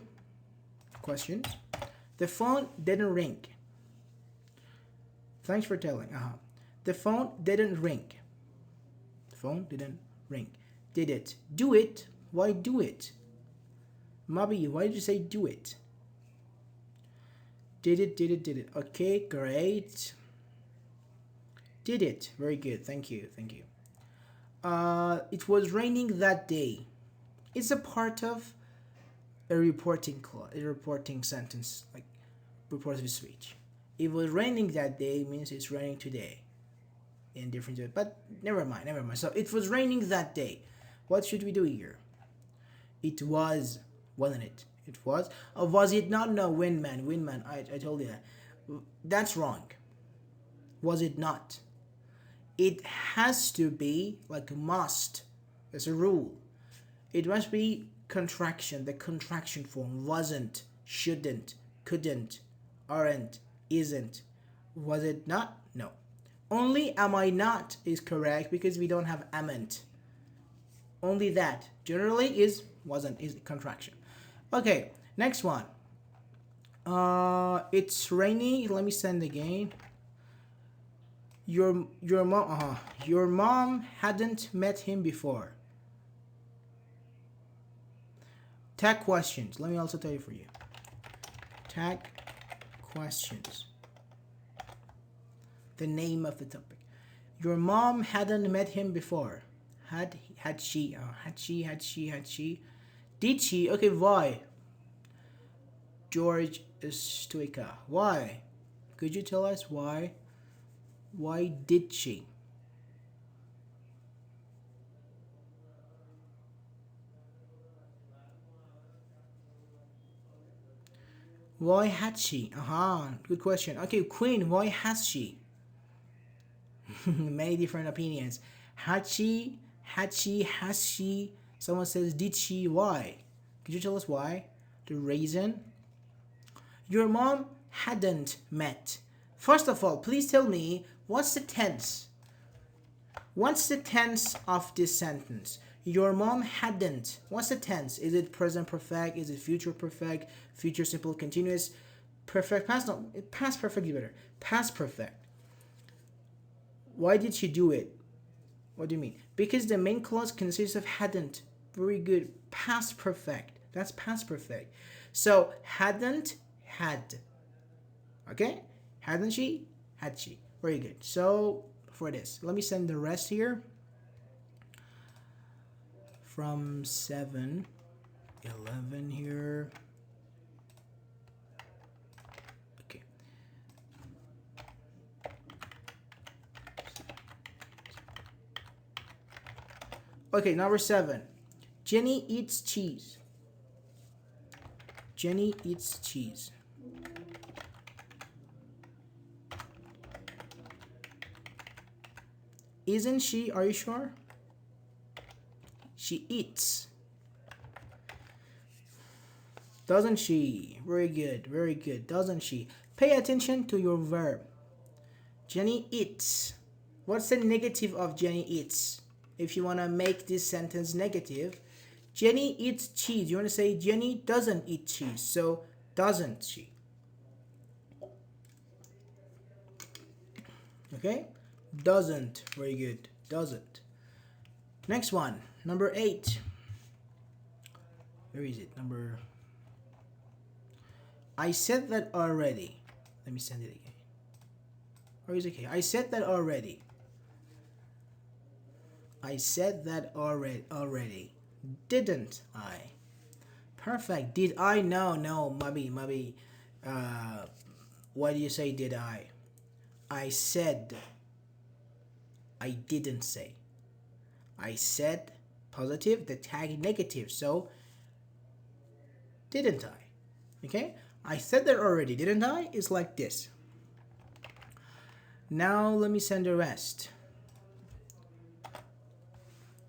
questions. The phone didn't ring. Thanks for telling. The phone didn't ring. The phone didn't ring. Did it? Do it? Why do it? Mabi, why did you say do it? Did it, did it, did it. Okay, great. Did it. Very good. Thank you. Thank you. It was raining that day. It's a part of a reporting clause, a reporting sentence, like reported speech. It was raining that day means it's raining today. In different, but never mind, never mind. So it was raining that day. What should we do here? It was, wasn't it? It was. Was it not? No, windman, windman. I told you that. That's wrong. Was it not? It has to be like must. There's a rule. It must be contraction, the contraction form. Wasn't, shouldn't, couldn't, aren't, isn't. Was it not? No. Only am I not is correct because we don't have amn't. Only that. Generally is wasn't is contraction. Okay, next one. It's rainy. Let me send again. Your mom hadn't met him before. Tag questions. Let me also tell you for you. Tag questions. The name of the topic. Your mom hadn't met him before. Had she? Did she? Okay, why? George Stoika. Why? Could you tell us why? Why did she? Why had she? Good question. Okay, Queen, why has she? Many different opinions. Had she? Has she? Someone says, did she? Why? Could you tell us why? The reason? Your mom hadn't met. First of all, please tell me, what's the tense? What's the tense of this sentence? Your mom hadn't. What's the tense? Is it present perfect? Is it future perfect? Future simple continuous? Perfect past? No, past perfect is better. Past perfect. Why did she do it? What do you mean? Because the main clause consists of hadn't. Very good. Past perfect. That's past perfect. So hadn't, had. Okay? Hadn't she? Had she. Very good. So for this, let me send the rest here. From 7, 11 here. Okay. Okay, number 7. Jenny eats cheese. Jenny eats cheese. Isn't she? Are you sure? She eats. Doesn't she? Very good, very good. Doesn't she? Pay attention to your verb. Jenny eats. What's the negative of Jenny eats? If you want to make this sentence negative, Jenny eats cheese. You want to say Jenny doesn't eat cheese. So, doesn't she? Okay? Doesn't. Very good. Doesn't. Next one. Number 8. Where is it? I said that already. Let me send it again. Or is it okay? I said that already. I said that already. Didn't I? Perfect. Did I? No, maybe. Why do you say did I? I said. I didn't say. I said positive, the tag negative. So, didn't I? Okay? I said that already, didn't I? It's like this. Now, let me send the rest.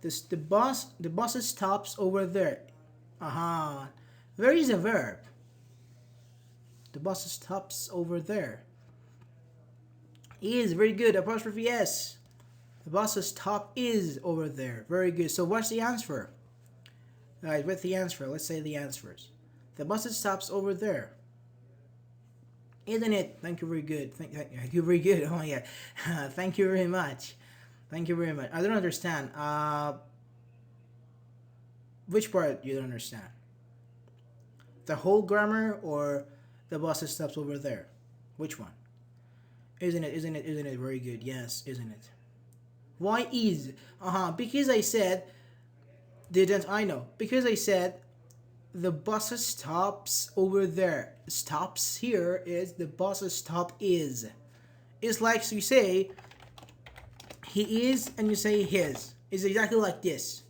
The bus stops over there. Aha. Where is a verb? The bus stops over there. Is very good. Apostrophe S. The bus stop is over there. Very good. So what's the answer? Alright, what's the answer? Let's say the answers. The bus stops over there. Isn't it? Thank you, very good. Thank you, very good. Oh my god. Thank you very much. Thank you very much. I don't understand. Which part you don't understand? The whole grammar or the bus stops over there? Which one? Isn't it? Isn't it? Isn't it very good? Yes, isn't it? Why is? Because I said, didn't I know? Because I said the bus stops over there. Stops here is the bus stop is. It's like you say he is and you say his. It's exactly like this.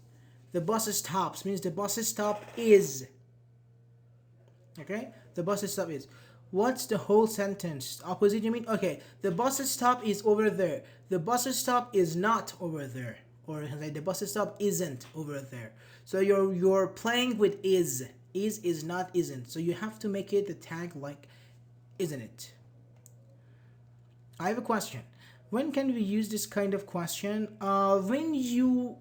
The bus stops means the bus stop is. Okay? The bus stop is. What's the whole sentence? Opposite you mean? Okay. The bus stop is over there. The bus stop is not over there. Or like the bus stop isn't over there. So you're playing with is. Is not, isn't. So you have to make it the tag like isn't it? I have a question. When can we use this kind of question? When you,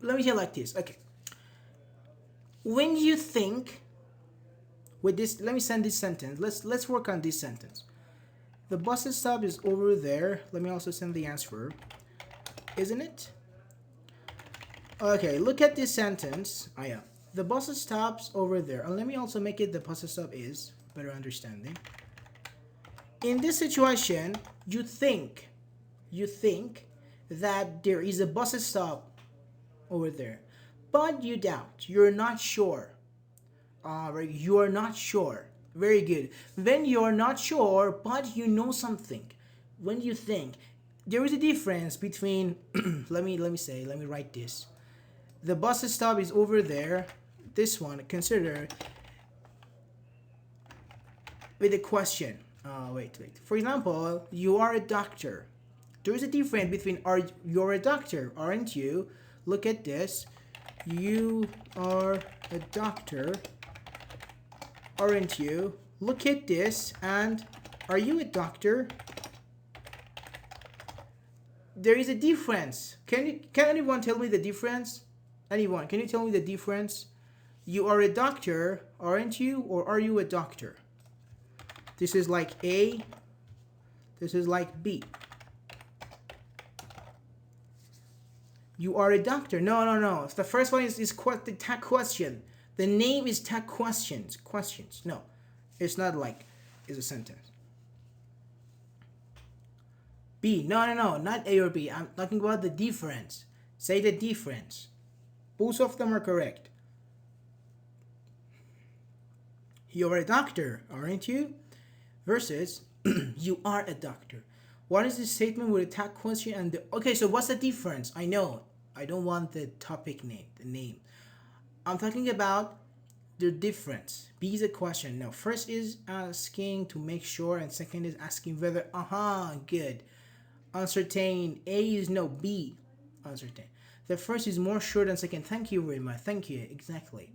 let me say it like this. Okay. When you think with this, let me send this sentence. Let's work on this sentence. The bus stop is over there. Let me also send the answer. Isn't it? Okay, look at this sentence. Oh yeah. The bus stops over there. And let me also make it the bus stop is. Better understanding. In this situation, you think that there is a bus stop over there. But you doubt. You're not sure. You're not sure. Very good. When you're not sure, but you know something. When you think, there is a difference between let me write this. The bus stop is over there. This one, consider with a question. Wait. For example, you are a doctor. There is a difference between you're a doctor, aren't you? Look at this. You are a doctor, aren't you? Look at this, and are you a doctor? There is a difference. Can anyone tell me the difference? Anyone, can you tell me the difference? You are a doctor, aren't you? Or are you a doctor? This is like A. This is like B. You are a doctor. No. The first one is the tag question. The name is tag questions. Questions. No. It's not like it's a sentence. B. No. Not A or B. I'm talking about the difference. Say the difference. Both of them are correct. You're a doctor, aren't you? Versus, you are a doctor. What is the statement with a tag question and the... Okay, so what's the difference? I know. I don't want the topic name, the name. I'm talking about the difference. B is a question. Now, first is asking to make sure, and second is asking whether. Good. Uncertain. A is no. B. Uncertain. The first is more sure than second. Thank you very much. Thank you. Exactly.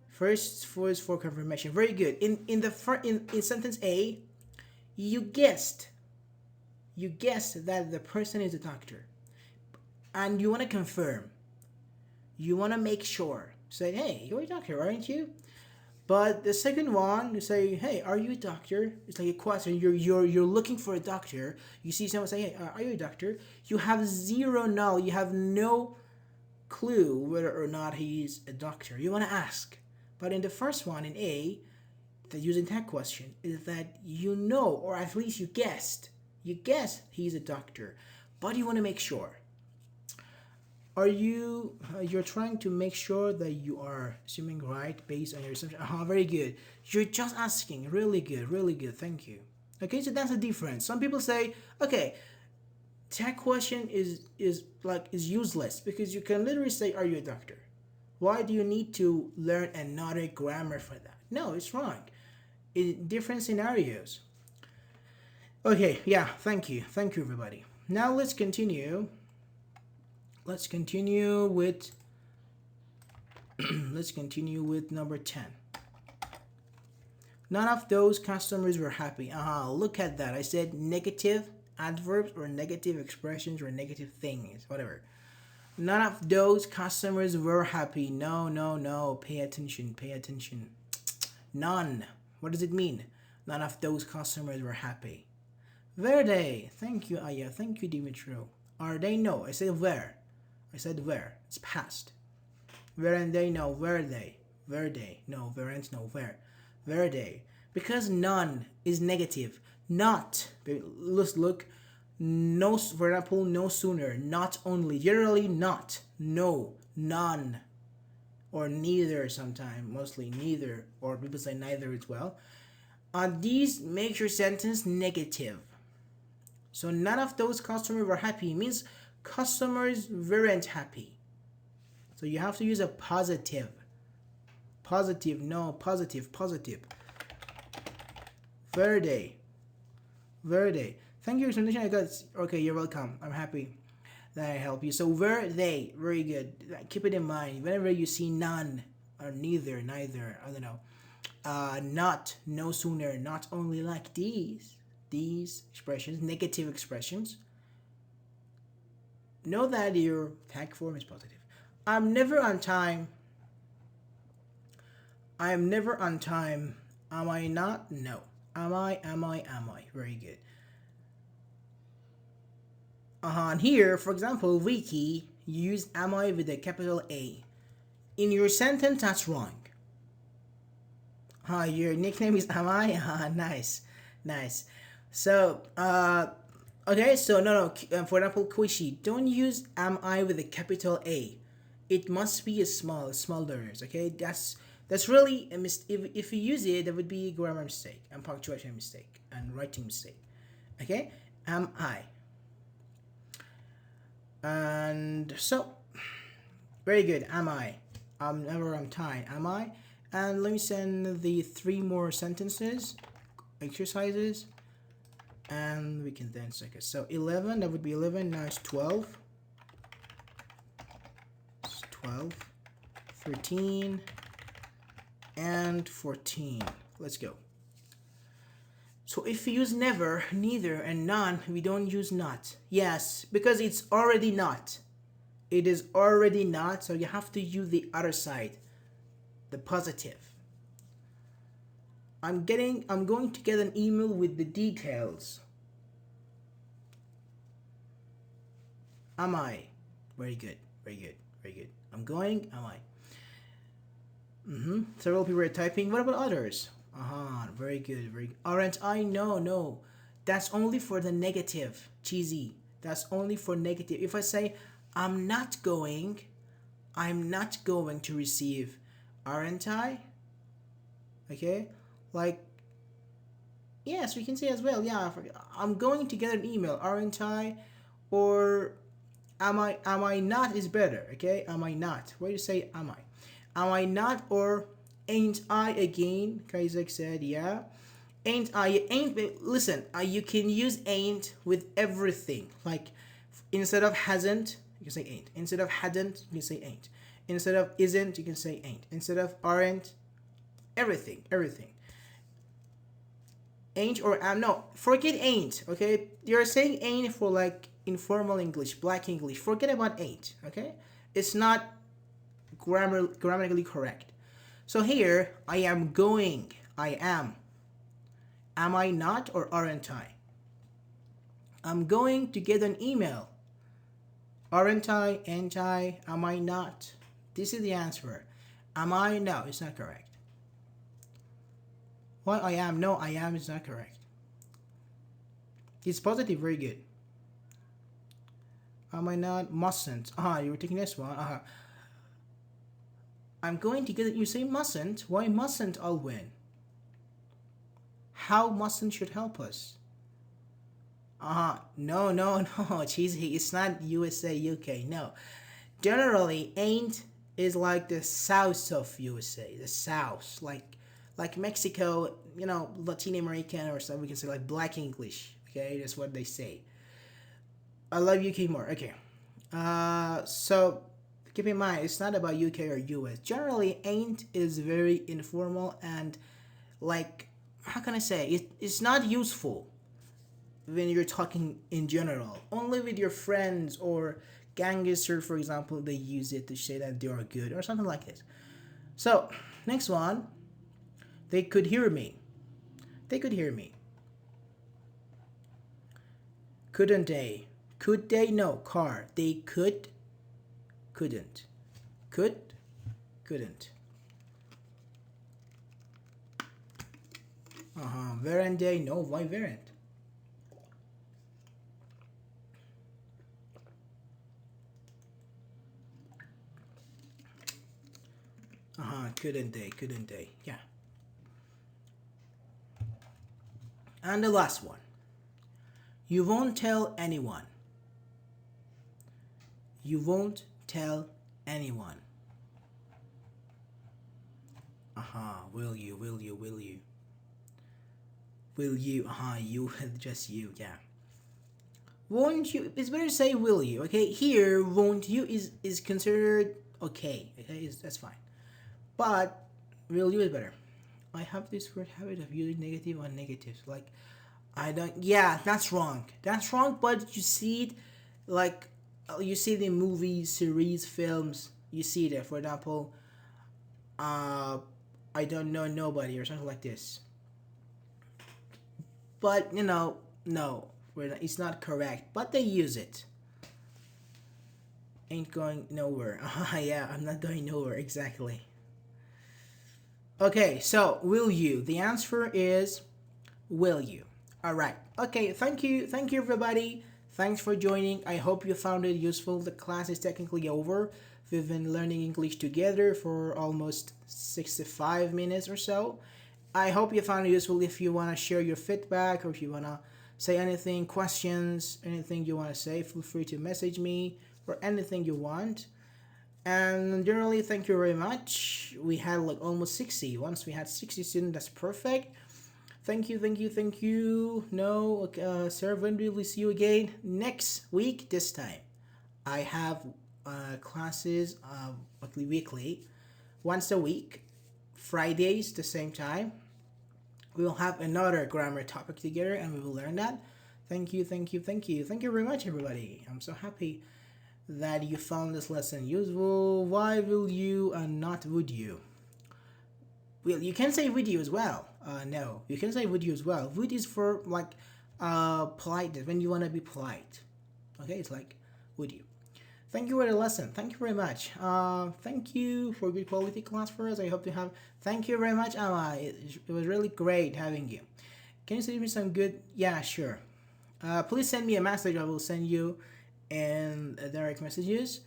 First is for confirmation. Very good. In sentence A, you guessed that the person is a doctor, and you want to confirm. You want to make sure. Say, hey, you're a doctor, aren't you? But the second one, you say, hey, are you a doctor? It's like a question. You're looking for a doctor. You see someone say, hey, are you a doctor? You have zero knowledge. You have no clue whether or not he's a doctor. You want to ask. But in the first one, in A, the using tag question, is that you know, or at least you guessed. You guessed he's a doctor, but you want to make sure. You're trying to make sure that you are assuming right based on your assumption. Very good. You're just asking. Really good. Thank you. Okay, so that's the difference. Some people say, okay, tag question is useless because you can literally say, are you a doctor? Why do you need to learn another grammar for that? No, it's wrong. In different scenarios. Okay, yeah, thank you. Thank you, everybody. Now let's continue let's continue with let's continue with number 10. None of those customers were happy. Look at that. I said negative adverbs or negative expressions or negative things, whatever. None of those customers were happy. No, no, no. Pay attention, pay attention. None. What does it mean? None of those customers were happy. Were they? Thank you, Aya. Thank you, Dimitro. Are they? No. I said where. I said where. It's past. Weren't they? No. Were they? Were they? No. Weren't? No. Where? Were they? Because none is negative. Not. Let's look. No, for example, no sooner. Not only. Generally not. No. None. Or neither sometimes. Mostly neither. Or people say neither as well. These make your sentence negative. So none of those customers were happy. It means customers weren't happy. So you have to use a positive. Positive, no, positive, positive. Were they? Were they? Thank you for your explanation. I got. Okay, you're welcome. I'm happy that I help you. So were they? Very good. Keep it in mind. Whenever you see none or neither, neither, I don't know. Not, no sooner, not only, like these expressions, negative expressions. Know that your tag form is positive. I'm never on time. I am never on time. Am I not? No. Am I? Am I? Am I? Very good. And here, for example, Vicky, you use am I with a capital A. In your sentence, that's wrong. Your nickname is am I? Nice. Nice. So, okay, so no. For example, Quishi, don't use am I with a capital A. It must be a small letters, okay? That's really a mistake. If you use it, that would be a grammar mistake and punctuation mistake and writing mistake. Okay? Am I? And so, very good. Am I? I'm never on time. Am I? And let me send the 3 more sentences, exercises, and we can then check it. So 11, that would be 11. Now it's 12. It's 12, 13. And 14. Let's go. So if we use never, neither, and none, we don't use not. Yes, because it's already not. It is already not, so you have to use the other side, the positive. I'm going to get an email with the details. Am I? Very good, very good, very good. I'm going, am I? Several people are typing. What about others? Very good, very good. Aren't I? No. That's only for the negative. Cheesy. That's only for negative. If I say, I'm not going to receive, aren't I? Okay? Like, yes, we can say as well, yeah, I'm going to get an email, aren't I? Or, am I not is better, okay? Am I not? Why do you say, am I? Am I not? Or ain't I again? Kaisak said, yeah. Ain't I? Listen, you can use ain't with everything. Like, instead of hasn't, you can say ain't. Instead of hadn't, you can say ain't. Instead of isn't, you can say ain't. Instead of aren't, everything. Ain't or am. No, forget ain't, okay? You're saying ain't for like informal English, black English. Forget about ain't, okay? It's not grammatically correct. So here, I am going. I am. Am I not or aren't I? I'm going to get an email. Aren't I? Ain't I? Am I not? This is the answer. Am I? No, it's not correct. Why I am? No, I am is not correct. It's positive, very good. Am I not? Mustn't. You were taking this one. I'm going to get it. You say mustn't. Why mustn't I'll win? How mustn't should help us? No. Cheesy. It's not USA, UK. No. Generally, ain't is like the south of USA. The south. Like Mexico, Latin American or something. We can say like black English. Okay, that's what they say. I love UK more. Okay. So keep in mind, it's not about UK or US. Generally, ain't is very informal and like, how can I say it's not useful when you're talking in general. Only with your friends or gangster, for example, they use it to say that they are good or something like this. So next one, they could hear me. They could hear me. Couldn't they? Could they? No, car. They could, couldn't. Could, couldn't. Weren't they? No, why weren't? Couldn't they? Couldn't they? Yeah. And the last one. You won't tell anyone. You won't tell anyone. Will you? Will you? Will you? Will you? You. Just you. Yeah. Won't you? It's better to say will you. Okay. Here, won't you is considered okay. Okay, that's fine. But will you is better. I have this weird habit of using negative on negatives. Like, I don't. Yeah, that's wrong. That's wrong. But you see it, like, you see it in movies, series, films. You see it. For example, uh, I don't know nobody or something like this. But no, it's not correct. But they use it. Ain't going nowhere. Yeah, I'm not going nowhere exactly. Okay, so will you? The answer is will you. All right. Okay, thank you everybody. Thanks for joining. I hope you found it useful. The class is technically over. We've been learning English together for almost 65 minutes or so. I hope you found it useful. If you want to share your feedback or if you want to say anything, questions, anything you want to say, feel free to message me or anything you want. And generally, thank you very much. We had like almost 60. Once we had 60 students, that's perfect. Thank you, thank you, thank you. No, sir, when will we see you again? Next week, this time. I have classes weekly, once a week, Fridays, the same time. We will have another grammar topic together and we will learn that. Thank you, thank you, thank you. Thank you very much, everybody. I'm so happy that you found this lesson useful. Why will you and not would you? Well, you can say would you as well. No, you can say would you as well. Would is for like politeness, when you want to be polite. Okay, it's like would you. Thank you for the lesson. Thank you very much. Thank you for good quality class for us. I hope to have. Thank you very much, Amma. It was really great having you. Can you send me some good? Yeah, sure. Please send me a message. I will send you in direct messages.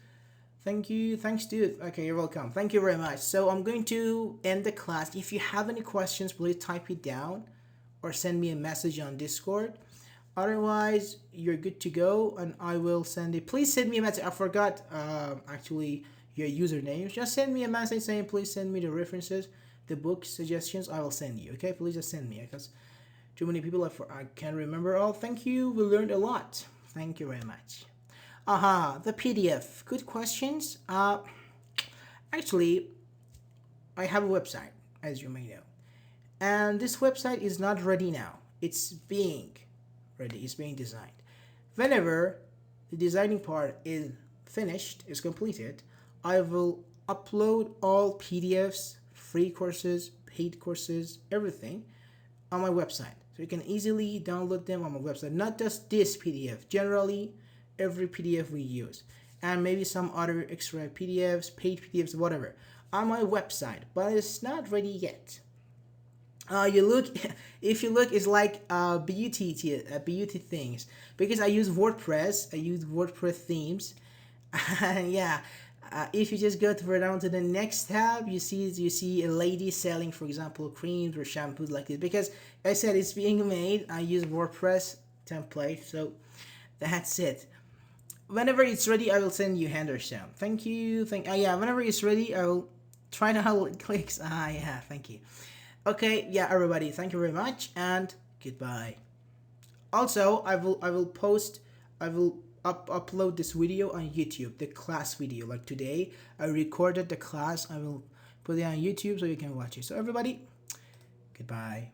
Thank you. Thanks, dude. Okay, you're welcome. Thank you very much. So I'm going to end the class. If you have any questions, please type it down or send me a message on Discord. Otherwise, you're good to go, and I will send it. Please send me a message. I forgot actually your username. Just send me a message saying please send me the references, the book suggestions. I will send you. Okay, please just send me because too many people I can't remember all. Thank you. We learned a lot. Thank you very much. The PDF. Good questions. Actually, I have a website, as you may know, and this website is not ready now. It's being ready. It's being designed. Whenever the designing part is finished, is completed, I will upload all PDFs, free courses, paid courses, everything on my website. So you can easily download them on my website. Not just this PDF, generally every PDF we use. And maybe some other extra PDFs, paid PDFs, whatever, on my website. But it's not ready yet. You look, if you look, it's like beauty things, because I use WordPress. I use WordPress themes. Yeah. If you just go down to the next tab, you see a lady selling, for example, creams or shampoos like this. Because I said it's being made. I use WordPress template, so that's it. Whenever it's ready, I will send you Henderson. Thank you. Yeah. Whenever it's ready, I will try to how it clicks. Yeah. Thank you. Okay, yeah, everybody, thank you very much and goodbye. Also, I will upload this video on YouTube, the class video. Like today, I recorded the class. I will put it on YouTube so you can watch it. So everybody, goodbye.